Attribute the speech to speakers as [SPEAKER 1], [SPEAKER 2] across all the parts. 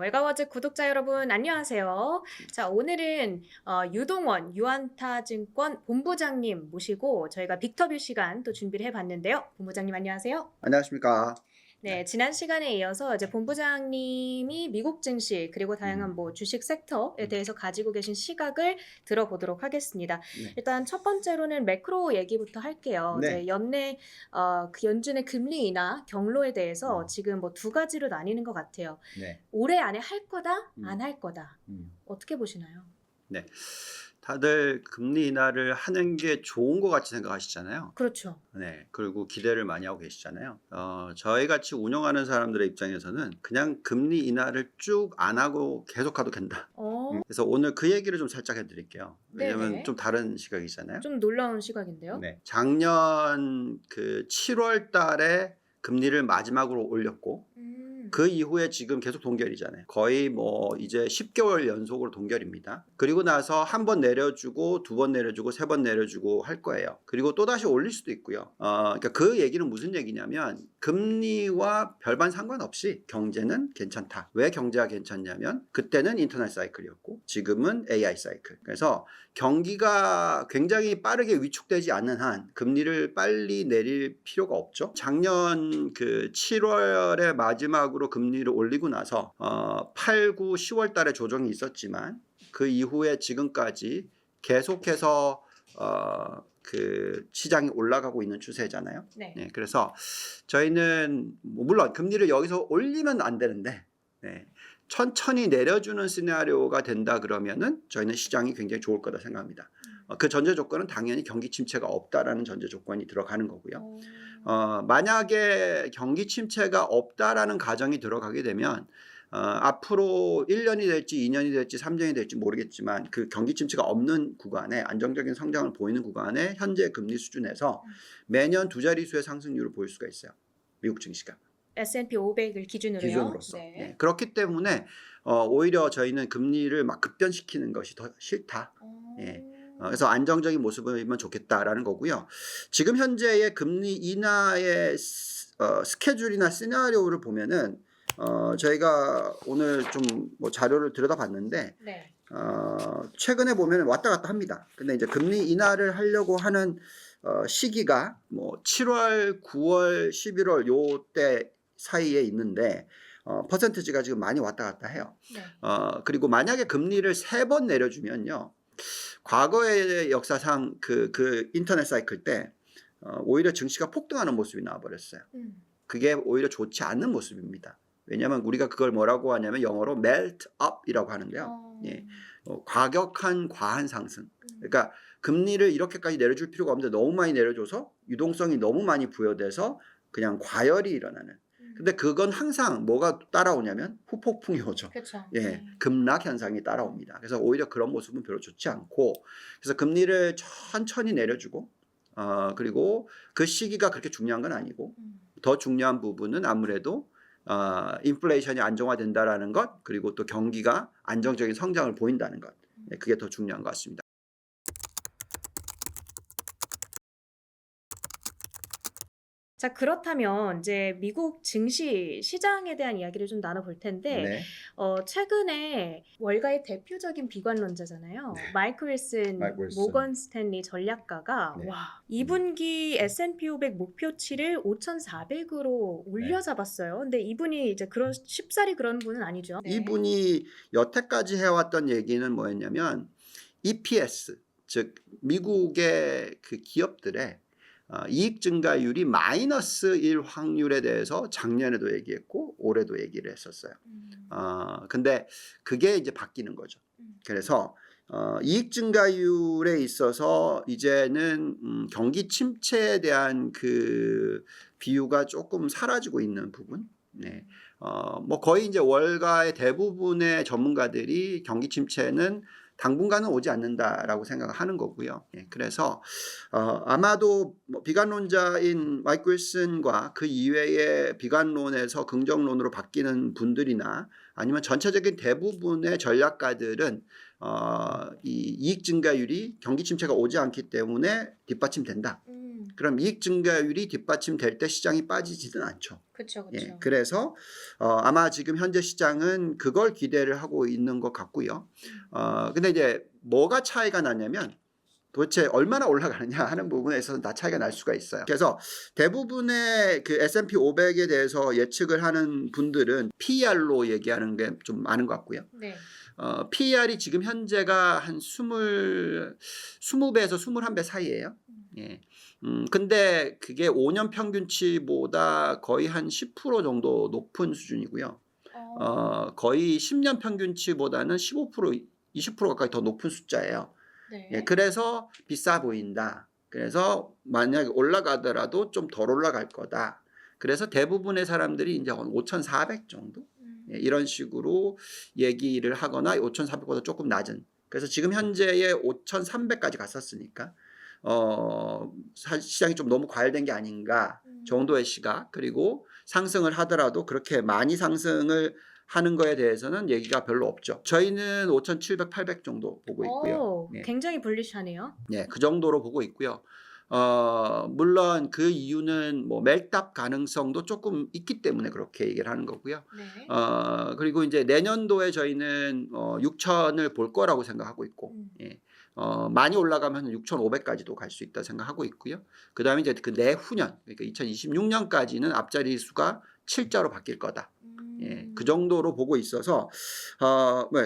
[SPEAKER 1] 월가워즈 구독자 여러분 안녕하세요. 자, 오늘은 유동원 유안타증권 본부장님 모시고 저희가 빅터뷰 시간 또 준비를 해봤는데요. 본부장님 안녕하세요.
[SPEAKER 2] 안녕하십니까.
[SPEAKER 1] 네, 지난 시간에 이어서 이제 본부장님이 미국 증시 그리고 다양한 뭐 주식 섹터에 대해서 가지고 계신 시각을 들어보도록 하겠습니다.
[SPEAKER 2] 네.
[SPEAKER 1] 일단 첫 번째로는 매크로 얘기부터 할게요.
[SPEAKER 2] 네.
[SPEAKER 1] 이제 연내 그 연준의 금리 인하 경로에 대해서 지금 뭐 두 가지로 나뉘는 것 같아요.
[SPEAKER 2] 네.
[SPEAKER 1] 올해 안에 할 거다,
[SPEAKER 2] 음.
[SPEAKER 1] 안 할 거다. 어떻게 보시나요?
[SPEAKER 2] 네. 다들 금리 인하를 하는 게 좋은 것 같이 생각하시잖아요.
[SPEAKER 1] 그렇죠.
[SPEAKER 2] 네. 그리고 기대를 많이 하고 계시잖아요. 저희 같이 운영하는 사람들의 입장에서는 그냥 금리 인하를 쭉 안 하고 계속 가도 된다. 그래서 오늘 그 얘기를 좀 살짝 해드릴게요. 왜냐면
[SPEAKER 1] 네네.
[SPEAKER 2] 좀 다른 시각이잖아요.
[SPEAKER 1] 좀 놀라운 시각인데요.
[SPEAKER 2] 네. 작년 그 7월 달에 금리를 마지막으로 올렸고 그 이후에 지금 계속 동결이잖아요. 거의 뭐 이제 10개월 연속으로 동결입니다. 그리고 나서 한 번 내려주고 두 번 내려주고 세 번 내려주고 할 거예요. 그리고 또 다시 올릴 수도 있고요. 그러니까 그 얘기는 무슨 얘기냐면 금리와 별반 상관없이 경제는 괜찮다. 왜 경제가 괜찮냐면 그때는 인터넷 사이클이었고 지금은 AI 사이클. 그래서 경기가 굉장히 빠르게 위축되지 않는 한 금리를 빨리 내릴 필요가 없죠. 작년 그 7월의 마지막으로 금리를 올리고 나서 8, 9, 10월 달에 조정이 있었지만 그 이후에 지금까지 계속해서 그 시장이 올라가고 있는 추세잖아요.
[SPEAKER 1] 네.
[SPEAKER 2] 네, 그래서 저희는 물론 금리를 여기서 올리면 안 되는데 천천히 내려주는 시나리오가 된다 그러면은 저희는 시장이 굉장히 좋을 거다 생각합니다. 그 전제 조건은 당연히 경기 침체가 없다라는 전제 조건이 들어가는 거고요. 만약에 경기 침체가 없다라는 가정이 들어가게 되면 앞으로 1년이 될지 2년이 될지 3년이 될지 모르겠지만 그 경기 침체가 없는 구간에 안정적인 성장을 보이는 구간에 현재 금리 수준에서 매년 두 자릿수의 상승률을 보일 수가 있어요. 미국 증시가.
[SPEAKER 1] S&P 500을 기준으로요.
[SPEAKER 2] 기준으로서.
[SPEAKER 1] 네.
[SPEAKER 2] 네. 그렇기 때문에 오히려 저희는 금리를 막 급변시키는 것이 더 싫다. 예. 그래서 안정적인 모습이면 좋겠다라는 거고요. 지금 현재의 금리 인하의 스케줄이나 시나리오를 보면은 저희가 오늘 좀 뭐 자료를 들여다봤는데
[SPEAKER 1] 네.
[SPEAKER 2] 최근에 보면 왔다 갔다 합니다. 근데 이제 금리 인하를 하려고 하는 시기가 뭐 7월, 9월, 11월 요때 사이에 있는데 퍼센트지가 지금 많이 왔다 갔다 해요.
[SPEAKER 1] 네.
[SPEAKER 2] 그리고 만약에 금리를 3번 내려주면요. 과거의 역사상 그 인터넷 사이클 때 오히려 증시가 폭등하는 모습이 나와버렸어요. 그게 오히려 좋지 않는 모습입니다. 왜냐하면 우리가 그걸 뭐라고 하냐면 영어로 melt up이라고 하는데요. 예. 과격한 과한 상승. 그러니까 금리를 이렇게까지 내려줄 필요가 없는데 너무 많이 내려줘서 유동성이 너무 많이 부여돼서 그냥 과열이 일어나는. 근데 그건 항상 뭐가 따라오냐면 후폭풍이 오죠.
[SPEAKER 1] 그렇죠.
[SPEAKER 2] 예, 급락 현상이 따라옵니다. 그래서 오히려 그런 모습은 별로 좋지 않고, 그래서 금리를 천천히 내려주고, 그리고 그 시기가 그렇게 중요한 건 아니고, 더 중요한 부분은 아무래도 인플레이션이 안정화된다라는 것, 그리고 또 경기가 안정적인 성장을 보인다는 것, 그게 더 중요한 것 같습니다.
[SPEAKER 1] 자, 그렇다면 이제 미국 증시 시장에 대한 이야기를 좀 나눠볼 텐데
[SPEAKER 2] 네.
[SPEAKER 1] 최근에 월가의 대표적인 비관론자잖아요.
[SPEAKER 2] 네.
[SPEAKER 1] 마이크 윌슨
[SPEAKER 2] 마이크 윌슨.
[SPEAKER 1] 모건 스탠리 전략가가
[SPEAKER 2] 네.
[SPEAKER 1] 와, 2분기 S&P 500 목표치를 5,400으로 올려잡았어요. 근데 이분이 이제 그런 쉽사리 그런 분은 아니죠. 네.
[SPEAKER 2] 이분이 여태까지 해왔던 얘기는 뭐였냐면 EPS, 즉 미국의 그 기업들의 이익 증가율이 -1 확률에 대해서 작년에도 얘기했고 올해도 얘기를 했었어요. 근데 그게 이제 바뀌는 거죠. 그래서 이익 증가율에 있어서 이제는 경기 침체에 대한 그 비유가 조금 사라지고 있는 부분. 네. 뭐 거의 이제 월가의 대부분의 전문가들이 경기 침체는 당분간은 오지 않는다라고 생각을 하는 거고요. 예, 그래서 아마도 뭐 비관론자인 마이크 윌슨과 그 이외의 비관론에서 긍정론으로 바뀌는 분들이나 아니면 전체적인 대부분의 전략가들은 이 이익 증가율이 경기 침체가 오지 않기 때문에 뒷받침된다. 그럼 이익 증가율이 뒷받침될 때 시장이 빠지지는 않죠.
[SPEAKER 1] 그렇죠,
[SPEAKER 2] 예,
[SPEAKER 1] 그렇죠.
[SPEAKER 2] 그래서 아마 지금 현재 시장은 그걸 기대를 하고 있는 것 같고요. 근데 이제 뭐가 차이가 나냐면 도대체 얼마나 올라가느냐 하는 부분에 있어서 다 차이가 날 수가 있어요. 그래서 대부분의 그 S&P 500에 대해서 예측을 하는 분들은 PER로 얘기하는 게 좀 많은 것 같고요.
[SPEAKER 1] 네.
[SPEAKER 2] PER이 지금 현재가 한 20배에서 21배 사이예요. 예. 근데 그게 5년 평균치보다 거의 한 10% 정도 높은 수준이고요. 거의 10년 평균치보다는 15%, 20% 가까이 더 높은 숫자예요.
[SPEAKER 1] 네.
[SPEAKER 2] 예, 그래서 비싸 보인다. 그래서 만약에 올라가더라도 좀 덜 올라갈 거다. 그래서 대부분의 사람들이 이제 5,400 정도 예, 이런 식으로 얘기를 하거나 5,400보다 조금 낮은. 그래서 지금 현재의 5,300까지 갔었으니까 시장이 좀 너무 과열된 게 아닌가 정도의 시각. 그리고 상승을 하더라도 그렇게 많이 상승을 하는 거에 대해서는 얘기가 별로 없죠. 저희는 5,700, 800 정도 보고 있고요. 예.
[SPEAKER 1] 굉장히 불리시하네요.
[SPEAKER 2] 예, 그 정도로 보고 있고요. 물론 그 이유는 뭐 멜탑 가능성도 조금 있기 때문에 그렇게 얘기를 하는 거고요.
[SPEAKER 1] 네.
[SPEAKER 2] 그리고 이제 내년도에 저희는 6천을 볼 거라고 생각하고 있고, 예. 많이 올라가면 6,500까지도 갈 수 있다 생각하고 있고요. 그 다음에 이제 그 내후년, 그러니까 2026년까지는 앞자리 수가 7자로 바뀔 거다. 예, 그 정도로 보고 있어서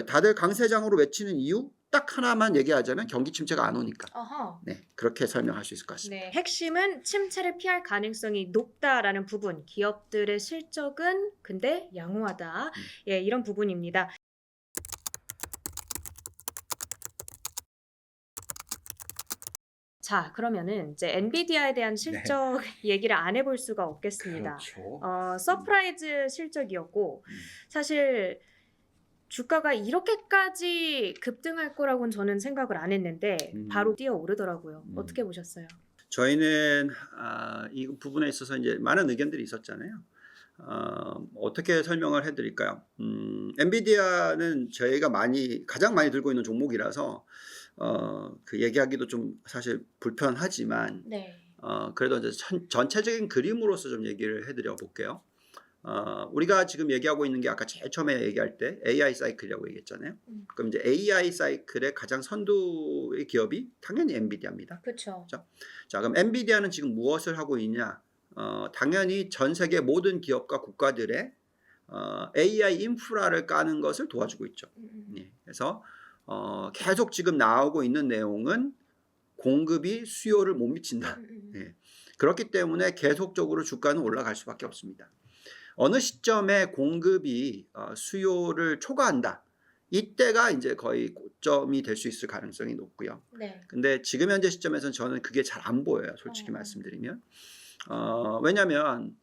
[SPEAKER 2] 다들 강세장으로 외치는 이유 딱 하나만 얘기하자면 경기 침체가 안 오니까. 네, 그렇게 설명할 수 있을 것 같습니다.
[SPEAKER 1] 네, 핵심은 침체를 피할 가능성이 높다라는 부분, 기업들의 실적은 근데 양호하다. 예, 이런 부분입니다. 자, 그러면은 이제 엔비디아에 대한 실적 얘기를 안 해볼 수가 없겠습니다.
[SPEAKER 2] 그렇죠.
[SPEAKER 1] 서프라이즈 실적이었고 사실 주가가 이렇게까지 급등할 거라고는 저는 생각을 안 했는데 바로 뛰어오르더라고요. 어떻게 보셨어요?
[SPEAKER 2] 저희는 이 부분에 있어서 이제 많은 의견들이 있었잖아요. 어떻게 설명을 해드릴까요? 엔비디아는 저희가 가장 많이 들고 있는 종목이라서 그 얘기하기도 좀 사실 불편하지만
[SPEAKER 1] 네.
[SPEAKER 2] 그래도 이제 전체적인 그림으로서 좀 얘기를 해드려 볼게요. 우리가 지금 얘기하고 있는 게 아까 제일 처음에 얘기할 때 AI 사이클이라고 얘기했잖아요. 그럼 이제 AI 사이클의 가장 선두의 기업이 당연히 엔비디아입니다.
[SPEAKER 1] 그렇죠.
[SPEAKER 2] 자, 그럼 엔비디아는 지금 무엇을 하고 있냐? 당연히 전 세계 모든 기업과 국가들의 AI 인프라를 까는 것을 도와주고 있죠. 예, 그래서 계속 지금 나오고 있는 내용은 공급이 수요를 못 미친다. 예, 그렇기 때문에 계속적으로 주가는 올라갈 수밖에 없습니다. 어느 시점에 공급이 수요를 초과한다. 이때가 이제 거의 고점이 될 수 있을 가능성이 높고요.
[SPEAKER 1] 네.
[SPEAKER 2] 근데 지금 현재 시점에서는 저는 그게 잘 안 보여요. 솔직히 말씀드리면. 왜냐하면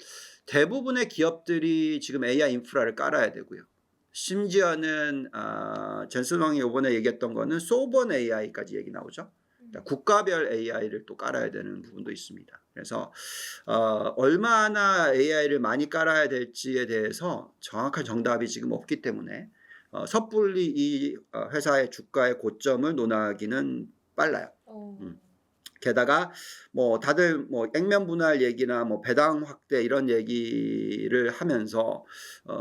[SPEAKER 2] 대부분의 기업들이 지금 AI 인프라를 깔아야 되고요. 심지어는 젠슨 왕이 이번에 얘기했던 거는 소번 AI까지 얘기 나오죠. 그러니까 국가별 AI를 또 깔아야 되는 부분도 있습니다. 그래서 얼마나 AI를 많이 깔아야 될지에 대해서 정확한 정답이 지금 없기 때문에 섣불리 이 회사의 주가의 고점을 논하기는 빨라요. 게다가 뭐 다들 뭐 액면 분할 얘기나 뭐 배당 확대 이런 얘기를 하면서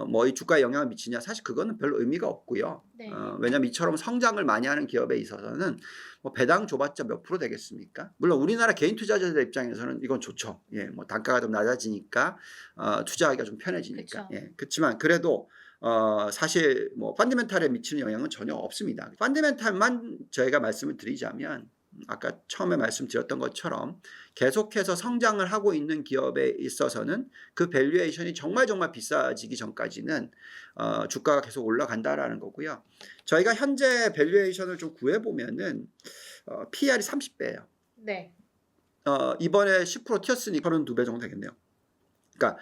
[SPEAKER 2] 뭐 이 주가에 영향을 미치냐, 사실 그거는 별로 의미가 없고요.
[SPEAKER 1] 네.
[SPEAKER 2] 왜냐하면 이처럼 성장을 많이 하는 기업에 있어서는 뭐 배당 줘봤자 몇 프로 되겠습니까? 물론 우리나라 개인 투자자들 입장에서는 이건 좋죠. 예, 뭐 단가가 좀 낮아지니까 투자하기가 좀 편해지니까.
[SPEAKER 1] 그쵸.
[SPEAKER 2] 예, 그렇지만 그래도 사실 뭐 펀더멘탈에 미치는 영향은 전혀 없습니다. 펀더멘탈만 저희가 말씀을 드리자면 아까 처음에 말씀드렸던 것처럼 계속해서 성장을 하고 있는 기업에 있어서는 그 밸류에이션이 정말 비싸지기 전까지는 주가가 계속 올라간다라는 거고요. 저희가 현재 밸류에이션을 좀 구해보면은 PER이 30배예요.
[SPEAKER 1] 네.
[SPEAKER 2] 이번에 10% 튀었으니 32배 정도 되겠네요. 그러니까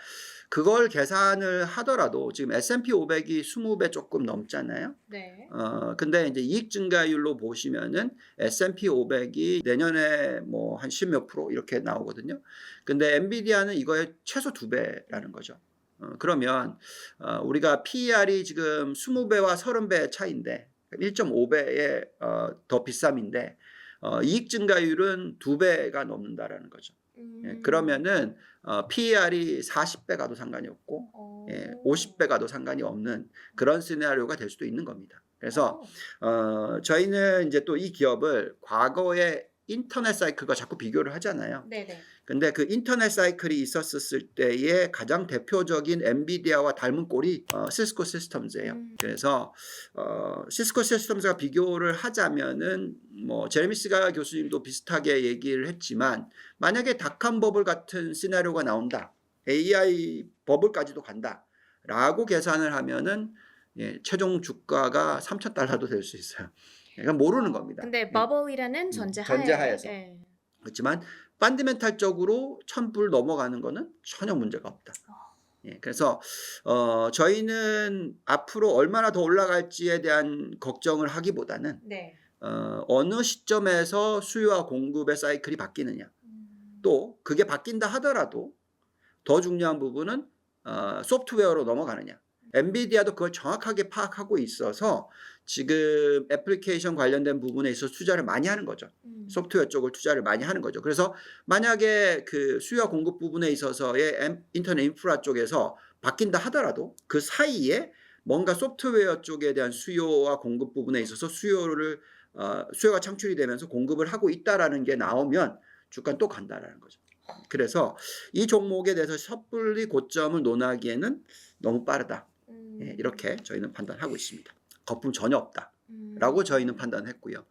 [SPEAKER 2] 그걸 계산을 하더라도 지금 S&P 500이 20배 조금 넘잖아요.
[SPEAKER 1] 네.
[SPEAKER 2] 근데 이제 이익 증가율로 보시면은 S&P 500이 내년에 뭐 한 10몇 프로 이렇게 나오거든요. 근데 엔비디아는 이거의 최소 2배라는 거죠. 그러면 우리가 PER이 지금 20배와 30배 차이인데 1.5배의 더 비쌈인데 이익 증가율은 2배가 넘는다라는 거죠. 그러면은 PER이 40배 가도 상관이 없고 50배 가도 상관이 없는 그런 시나리오가 될 수도 있는 겁니다. 그래서 저희는 이제 또 이 기업을 과거에 인터넷 사이클과 자꾸 비교를 하잖아요.
[SPEAKER 1] 네네.
[SPEAKER 2] 근데 그 인터넷 사이클이 있었을 때의 가장 대표적인 엔비디아와 닮은 꼴이 시스코 시스템즈예요. 그래서 시스코 시스템즈가 비교를 하자면은 뭐 제레미스가 교수님도 비슷하게 얘기를 했지만 만약에 닷컴 버블 같은 시나리오가 나온다, AI 버블까지도 간다라고 계산을 하면은 최종 주가가 $3,000도 될 수 있어요. 그러니까 모르는 겁니다.
[SPEAKER 1] 근데 버블이라는 전제하에.
[SPEAKER 2] 전제하에서. 그렇지만 펀더멘탈적으로 1,000불 넘어가는 거는 전혀 문제가 없다. 그래서 저희는 앞으로 얼마나 더 올라갈지에 대한 걱정을 하기보다는 어느 시점에서 수요와 공급의 사이클이 바뀌느냐, 또 그게 바뀐다 하더라도 더 중요한 부분은 소프트웨어로 넘어가느냐. 엔비디아도 그걸 정확하게 파악하고 있어서 지금 애플리케이션 관련된 부분에 있어서 투자를 많이 하는 거죠. 소프트웨어 쪽을 투자를 많이 하는 거죠. 그래서 만약에 그 수요와 공급 부분에 있어서의 인터넷 인프라 쪽에서 바뀐다 하더라도 그 사이에 뭔가 소프트웨어 쪽에 대한 수요와 공급 부분에 있어서 수요가 창출이 되면서 공급을 하고 있다라는 게 나오면 주가는 또 간다라는 거죠. 그래서 이 종목에 대해서 섣불리 고점을 논하기에는 너무 빠르다. 이렇게 저희는 판단하고 있습니다. 거품 전혀 없다라고 저희는 판단했고요.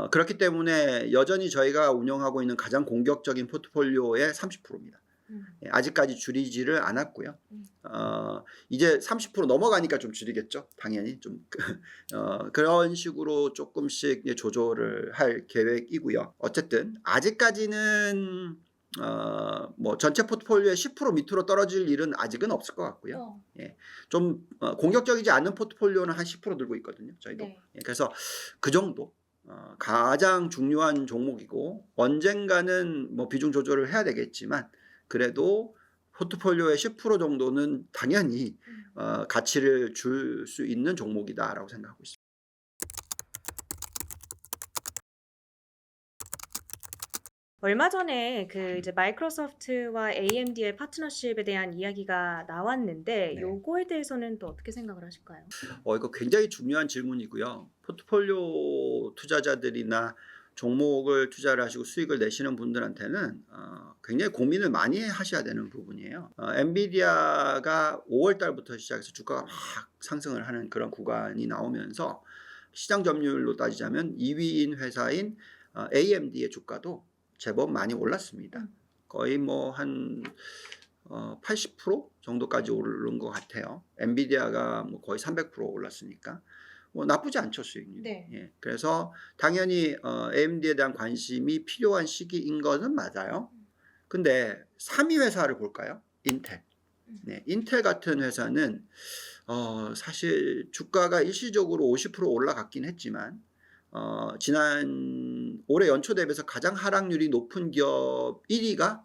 [SPEAKER 2] 그렇기 때문에 여전히 저희가 운영하고 있는 가장 공격적인 포트폴리오의 30%입니다. 아직까지 줄이지를 않았고요. 이제 30% 넘어가니까 좀 줄이겠죠. 당연히 좀 그런 식으로 조금씩 조절을 할 계획이고요. 어쨌든 아직까지는 뭐 전체 포트폴리오의 10% 밑으로 떨어질 일은 아직은 없을 것 같고요. 좀 공격적이지 않은 포트폴리오는 한 10% 들고 있거든요. 저희도. 그래서 그 정도 가장 중요한 종목이고 언젠가는 뭐 비중 조절을 해야 되겠지만 그래도 포트폴리오의 10% 정도는 당연히 가치를 줄 수 있는 종목이다라고 생각하고 있습니다.
[SPEAKER 1] 얼마 전에 그 이제 마이크로소프트와 AMD의 파트너십에 대한 이야기가 나왔는데 요거에 대해서는 또 어떻게 생각을 하실까요?
[SPEAKER 2] 이거 굉장히 중요한 질문이고요. 포트폴리오 투자자들이나 종목을 투자를 하시고 수익을 내시는 분들한테는 굉장히 고민을 많이 하셔야 되는 부분이에요. 엔비디아가 5월 달부터 시작해서 주가가 막 상승을 하는 그런 구간이 나오면서 시장 점유율로 따지자면 2위인 회사인 AMD의 주가도 제법 많이 올랐습니다. 거의 뭐 한 80% 정도까지 오른 것 같아요. 엔비디아가 뭐 거의 300% 올랐으니까 뭐 나쁘지 않죠, 수익률이. 그래서 당연히 AMD에 대한 관심이 필요한 시기인 것은 맞아요. 근데 3위 회사를 볼까요? 인텔. 인텔 같은 회사는 사실 주가가 일시적으로 50% 올라갔긴 했지만 지난 올해 연초 대비해서 가장 하락률이 높은 기업 1위가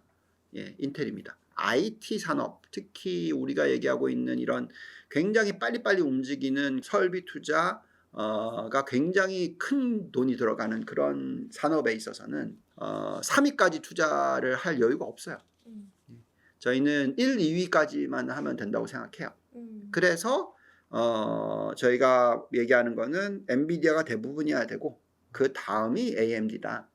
[SPEAKER 2] 인텔입니다. IT 산업, 특히 우리가 얘기하고 있는 이런 굉장히 빨리빨리 움직이는 설비 투자가 굉장히 큰 돈이 들어가는 그런 산업에 있어서는 3위까지 투자를 할 여유가 없어요. 저희는 1, 2위까지만 하면 된다고 생각해요. 그래서 저희가 얘기하는 거는 엔비디아가 대부분이어야 되고 그 다음이 AMD다.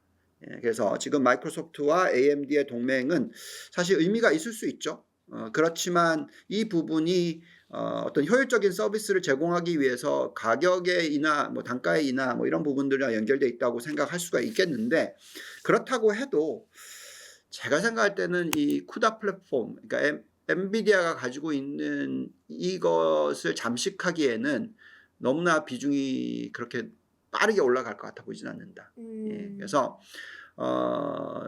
[SPEAKER 2] 그래서 지금 마이크로소프트와 AMD의 동맹은 사실 의미가 있을 수 있죠. 그렇지만 이 부분이 어떤 효율적인 서비스를 제공하기 위해서 가격의 인하, 뭐 단가의 인하, 뭐 이런 부분들이랑 연결되어 있다고 생각할 수가 있겠는데 그렇다고 해도 제가 생각할 때는 이 쿠다 플랫폼, 그러니까 엔비디아가 가지고 있는 이것을 잠식하기에는 너무나 비중이 그렇게 빠르게 올라갈 것 같아 보이진 않는다. 그래서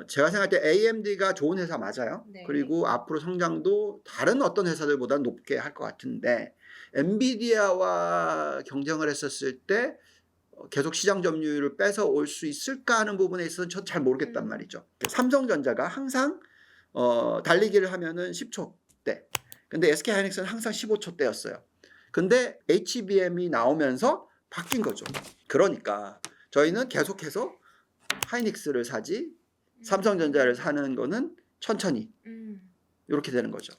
[SPEAKER 2] 제가 생각할 때 AMD가 좋은 회사 맞아요. 그리고 앞으로 성장도 다른 어떤 회사들보다 높게 할 것 같은데 엔비디아와 경쟁을 했었을 때 계속 시장 점유율을 뺏어올 수 있을까 하는 부분에 있어서는 저 잘 모르겠단 말이죠. 삼성전자가 항상 달리기를 하면은 10초대. 근데 SK하이닉스는 항상 15초대였어요. 근데 HBM이 나오면서 바뀐 거죠. 그러니까 저희는 계속해서 하이닉스를 사지 삼성전자를 사는 거는 천천히
[SPEAKER 1] 음.
[SPEAKER 2] 이렇게 되는 거죠.